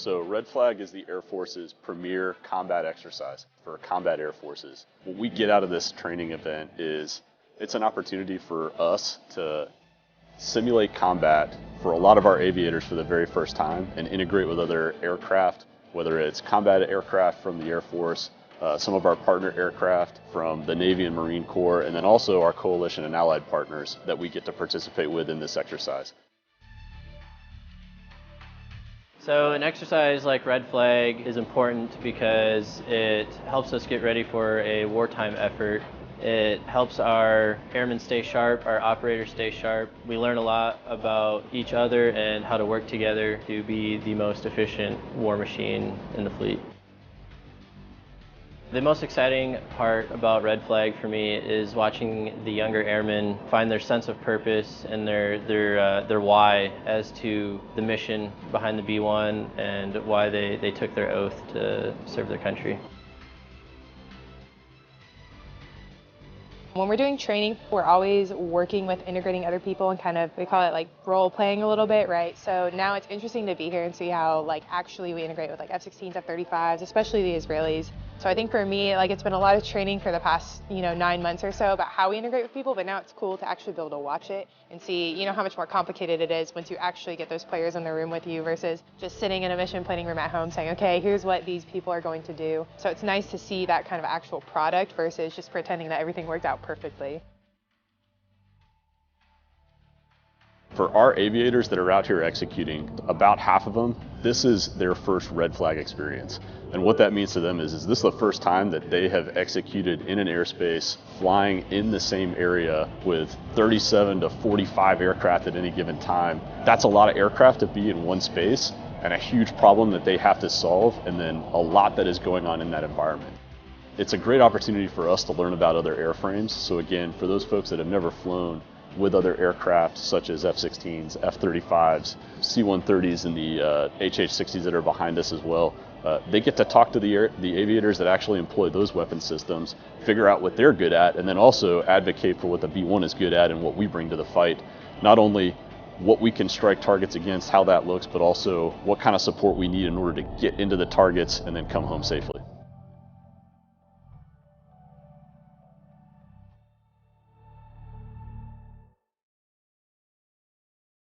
So Red Flag is the Air Force's premier combat exercise for combat air forces. What we get out of this training event is it's an opportunity for us to simulate combat for a lot of our aviators for the very first time and integrate with other aircraft, whether it's combat aircraft from the Air Force, some of our partner aircraft from the Navy and Marine Corps, and then also our coalition and allied partners that we get to participate with in this exercise. So an exercise like Red Flag is important because it helps us get ready for a wartime effort. It helps our airmen stay sharp, our operators stay sharp. We learn a lot about each other and how to work together to be the most efficient war machine in the fleet. The most exciting part about Red Flag for me is watching the younger airmen find their sense of purpose and their why as to the mission behind the B-1 and why they took their oath to serve their country. When we're doing training, we're always working with integrating other people and kind of, we call it like role playing a little bit, right? So now it's interesting to be here and see how actually we integrate with F-16s, F-35s, especially the Israelis. So I think for me, it's been a lot of training for the past, 9 months or so about how we integrate with people, but now it's cool to actually be able to watch it and see, how much more complicated it is once you actually get those players in the room with you versus just sitting in a mission planning room at home saying, okay, here's what these people are going to do. So it's nice to see that kind of actual product versus just pretending that everything worked out perfectly. For our aviators that are out here executing, about half of them, this is their first Red Flag experience. And what that means to them is this is the first time that they have executed in an airspace, flying in the same area with 37 to 45 aircraft at any given time. That's a lot of aircraft to be in one space and a huge problem that they have to solve, and then a lot that is going on in that environment. It's a great opportunity for us to learn about other airframes. So again, for those folks that have never flown with other aircraft such as F-16s, F-35s, C-130s, and the HH-60s that are behind us as well, they get to talk to the aviators that actually employ those weapon systems, figure out what they're good at, and then also advocate for what the B-1 is good at and what we bring to the fight. Not only what we can strike targets against, how that looks, but also what kind of support we need in order to get into the targets and then come home safely.